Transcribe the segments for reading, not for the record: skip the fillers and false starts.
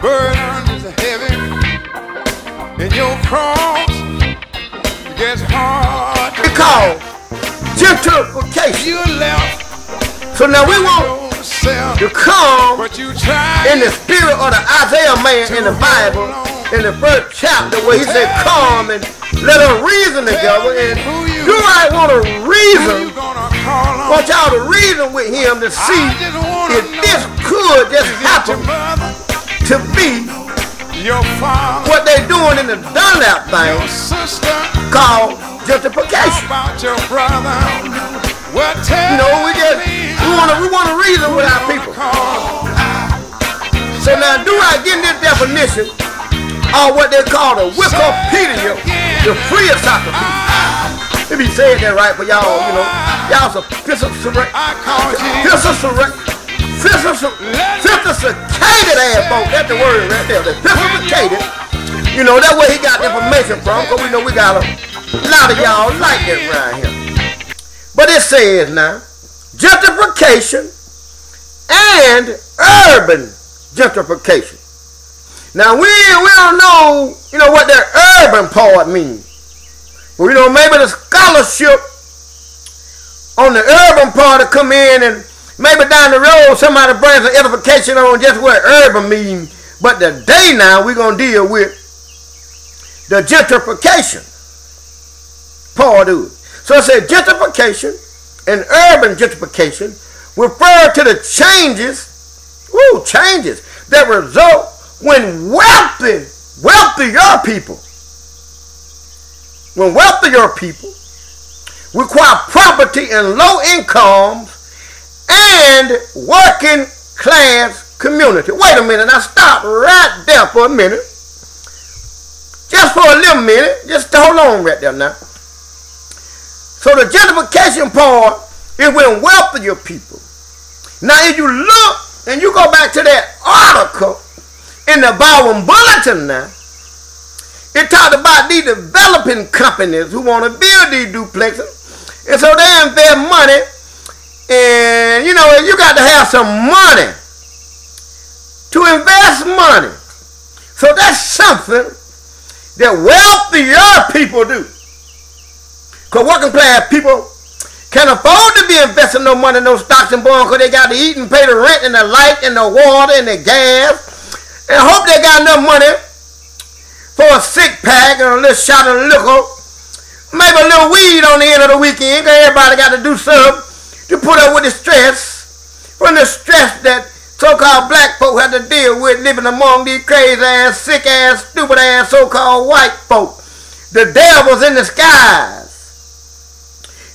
burden is heavy and your cross gets hard. It's called gentrification. You left. So now we want to come in the spirit of the Isaiah man in the Bible, in the first chapter, where he said, come and let us reason together. And you might want to reason, want y'all to reason with him to see if this could just happen to be what they're doing in the Dunlap thing called gentrification. You know, we want to reason with our people. So now, do I get in this definition of what they call the Wikipedia, the freest soccer people? If he said that right for y'all, you know, y'all some sophisticated ass folks. That's the word right there. They're sophisticated. You know, that's where he got the information from, because we know we got a lot of y'all like that around here. But it says now, gentrification and urban gentrification. Now we don't know, you know, what that urban part means. But you know, maybe the scholarship on the urban part to come in, and maybe down the road somebody brings an edification on just what urban means. But today now we're gonna deal with the gentrification part of it. So it said gentrification and urban gentrification refer to the changes that result when wealthier people require property in low incomes and working class community. Wait a minute, now stop right there for a minute. Just for a little minute, just hold on right there now. So the gentrification part is when wealthier people. Now if you look and you go back to that article in the Bible Bulletin now, it talked about these developing companies who want to build these duplexes. And so they invest money, and you know, you got to have some money to invest money. So that's something that wealthier people do. Because working class people can't afford to be investing no money in no stocks and bonds, because they got to eat and pay the rent and the light and the water and the gas. And hope they got enough money for a six pack and a little shot of liquor. Maybe a little weed on the end of the weekend, because everybody got to do something to put up with the stress. From the stress that so-called black folk have to deal with living among these crazy ass, sick ass, stupid ass so-called white folk. The devil's in the skies.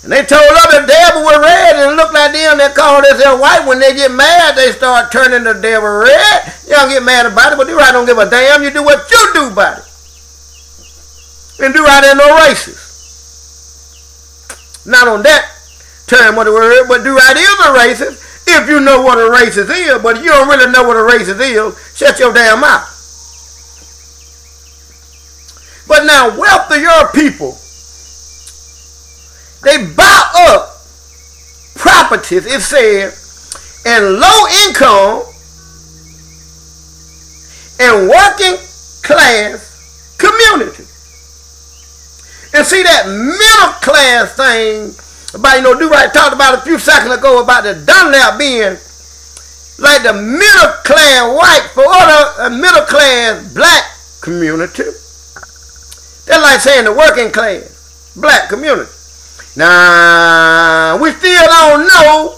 And they told us the devil was red, and it looked like them that call themselves white. When they get mad, they start turning the devil red. You don't get mad about it, but do right don't give a damn. You do what you do about it. And do right ain't no racist. Not on that term of the word, but do right is a racist if you know what a racist is. But if you don't really know what a racist is, shut your damn mouth. But now, wealthier people, they buy up properties, it says, in low income and working class community. And see that middle class thing about, you know, Do-Right talked about a few seconds ago about the Dunlap being like the middle class white for other middle class black community. That's like saying the working class black community. Now, we still don't know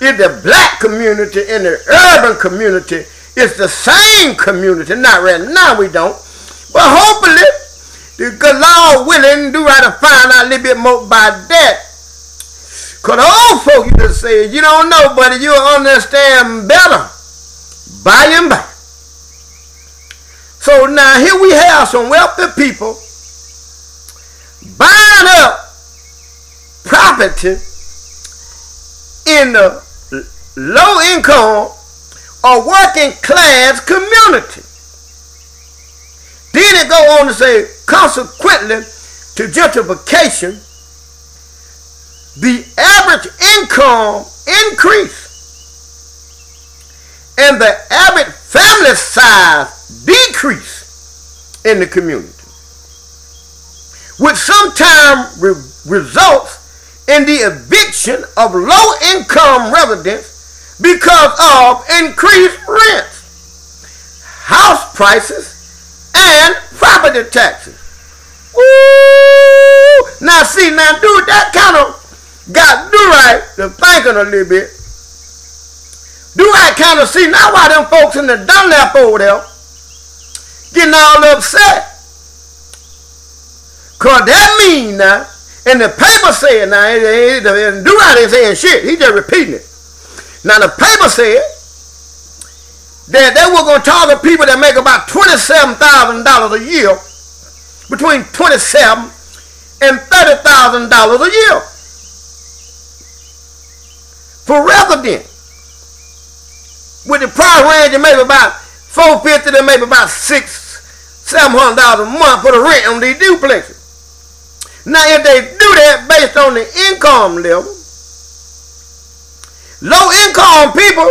if the black community and the urban community is the same community. Not right now, we don't. But hopefully, the good Lord willing, Do right to find out a little bit more about that. Because the old folk used to say, you don't know, buddy, you'll understand better by and by. So now here we have some wealthy people buying up property in the low income or working class community. Then it go on to say, consequently to gentrification, the average income increase and the average family size decrease in the community, which sometimes results in the eviction of low-income residents because of increased rents, house prices, and property taxes. Ooh! Now see, dude, that kind of got Do-Right to thinking a little bit. Do-Right kind of see now why them folks in the Dunlap over there getting all upset. Because that mean now, and the paper said now, and Do-Right ain't saying shit, he just repeating it. Now the paper said that they were going to target people that make about $27,000 a year, between $27,000 and $30,000 a year for residents, with the price range of maybe about $450 to maybe about $600-700 a month for the rent on these duplexes. Now, if they do that based on the income level, low-income people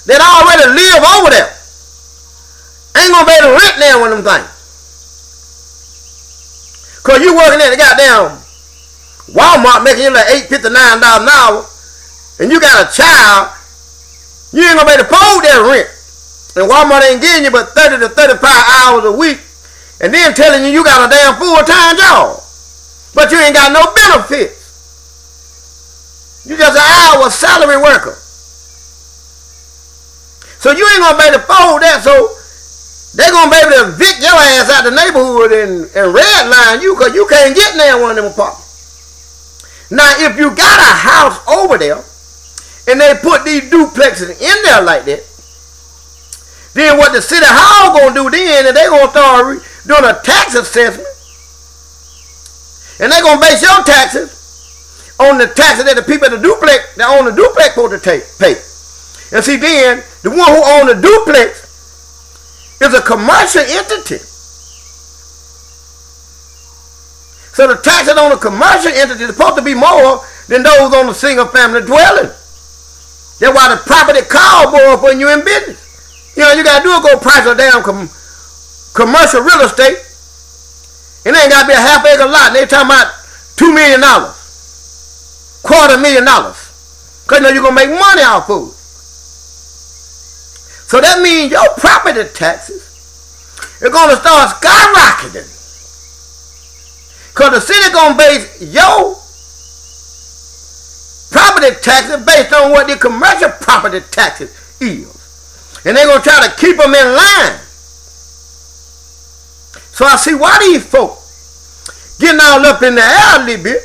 that already live over there ain't gonna be able to rent now one of them things. Cause you working at the goddamn Walmart making you like $8.59 an hour, and you got a child, you ain't gonna be able to afford that rent. And Walmart ain't giving you but 30 to 35 hours a week, and then telling you got a damn full-time job, but you ain't got no benefits. You just an hour salary worker. So you ain't gonna be able to afford that, so they're going to be able to evict your ass out the neighborhood and redline you because you can't get near one of them apartments. Now, if you got a house over there and they put these duplexes in there like that, then what the city hall going to do then is they're going to start doing a tax assessment. And they're going to base your taxes on the taxes that the people at the duplex, that own the duplex, supposed to pay. And see, then, the one who owns the duplex is a commercial entity. So the taxes on a commercial entity is supposed to be more than those on a single family dwelling. That's why the property cost more when you're in business. You know, you got to do is go price a damn commercial real estate. It ain't got to be a half-acre lot. And they talking about $2 million, $250,000. Because you know you're going to make money off of it. So that means your property taxes are going to start skyrocketing. Because the city going to base your property taxes based on what the commercial property taxes is. And they're going to try to keep them in line. So I see why these folks getting all up in the air a little bit.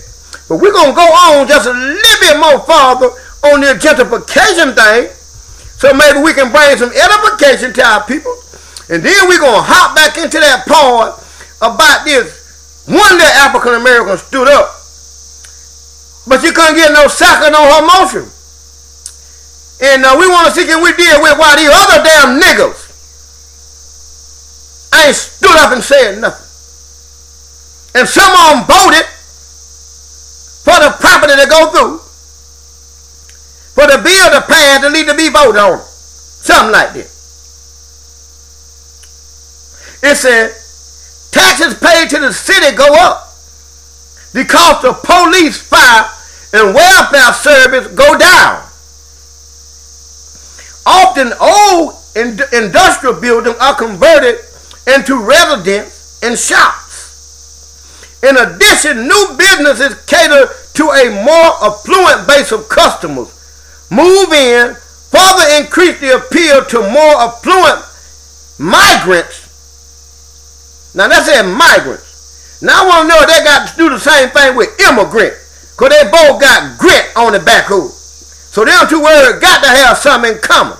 But we're going to go on just a little bit more farther on the gentrification thing. So maybe we can bring some edification to our people. And then we're going to hop back into that part about this one little African American stood up. But she couldn't get no second on her motion. And we want to see can we deal with why these other damn niggas ain't stood up and said nothing. And some of them voted for the property to go through. For the bill to pass to need to be voted on. Something like that. It said, taxes paid to the city go up. The cost of police, fire, and welfare service go down. Often old industrial buildings are converted into residents and shops. In addition, new businesses cater to a more affluent base of customers. Move in, further increase the appeal to more affluent migrants. Now that's said migrants. Now I want to know if they got to do the same thing with immigrants. Because they both got grit on the back hood. So them two words got to have something in common.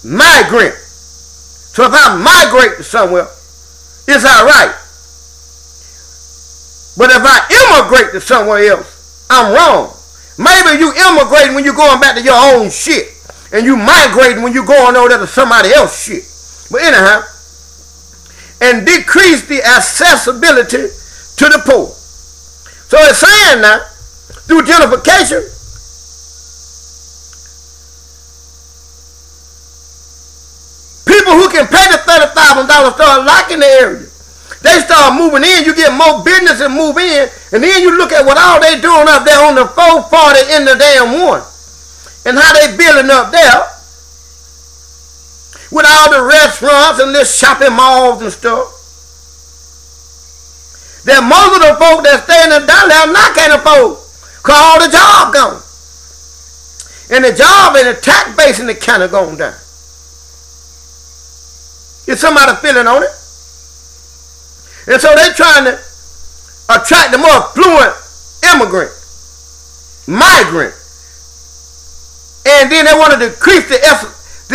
Migrant. So if I migrate to somewhere, it's alright. But if I immigrate to somewhere else, I'm wrong. Maybe you immigrating when you're going back to your own shit. And you migrating when you're going over there to somebody else's shit. But anyhow, and decrease the accessibility to the poor. So it's saying now, through gentrification, can pay the $30,000, start liking the area. They start moving in, you get more business and move in, and then you look at what all they doing up there on the 440 in the damn one, and how they building up there with all the restaurants and little shopping malls and stuff. That most of the folk that stay in the Dunlap not can't afford, cause all the job gone. And the job and the tax base in the county going down. Is somebody feeling on it? And so they're trying to attract the more affluent immigrant, migrant. And then they want to decrease the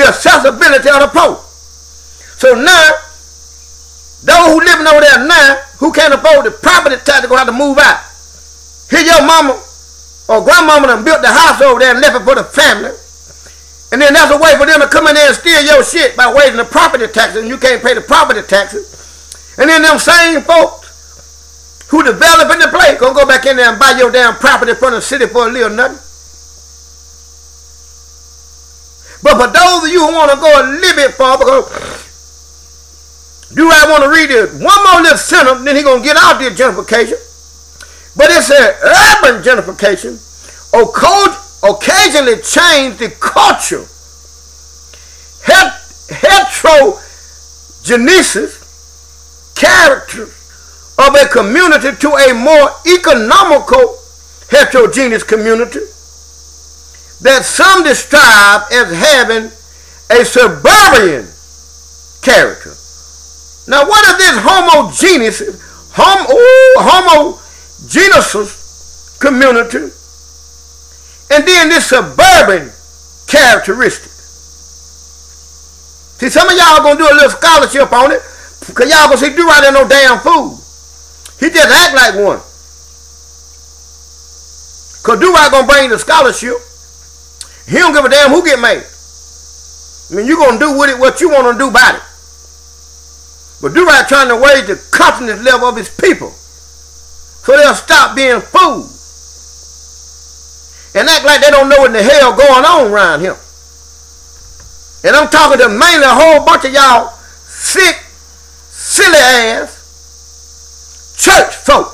accessibility of the poor. So now, those who living over there now, who can't afford the property tax, are going to have to move out. Here your mama or grandmama done built the house over there and left it for the family. And then there's a way for them to come in there and steal your shit by waiving the property taxes, and you can't pay the property taxes. And then them same folks who developing the place gonna go back in there and buy your damn property from the city for a little nothing. But for those of you who want to go a little bit far, because I want to read it one more little sentence, then he gonna get out the gentrification. But it said urban gentrification occasionally change the culture, heterogenesis, character of a community to a more economical heterogeneous community that some describe as having a suburban character. Now what is this homogeneous community and then this suburban characteristic? See, some of y'all gonna do a little scholarship on it, because y'all gonna see Do-Right ain't no damn fool. He just act like one. Because Do-Right gonna bring the scholarship. He don't give a damn who get made. I mean, you gonna do with it what you want to do about it. But Do-Right trying to raise the confidence level of his people, so they'll stop being fools and act like they don't know what in the hell going on around here. And I'm talking to mainly a whole bunch of y'all sick, silly ass church folk.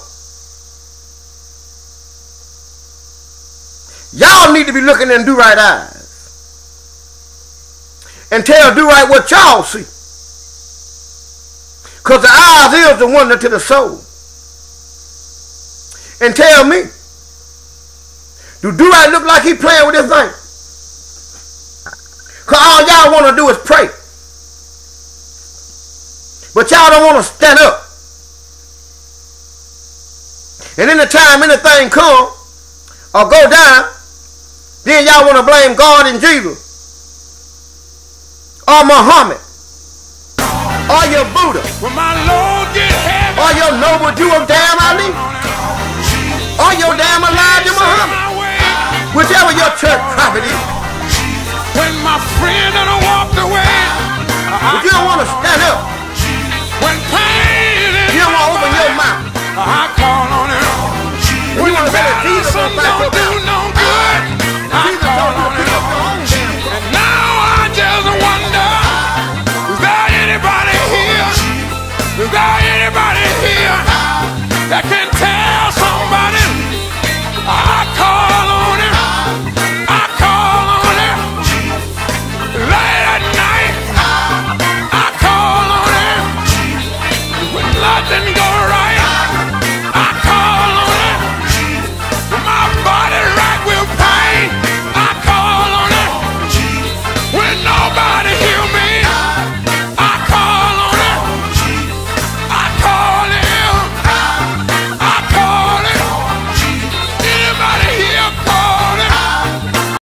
Y'all need to be looking in Do-Right eyes and tell Do-Right what y'all see. Because the eyes is the wonder to the soul. And tell me, do Do-Right look like he playing with this thing? Because all y'all want to do is pray. But y'all don't want to stand up. And anytime anything come or go down, then y'all want to blame God and Jesus or Muhammad or your Buddha or your noble Jew of damn Ali or your damn Elijah Muhammad, whichever your church prophet is. When my friend and I walked away,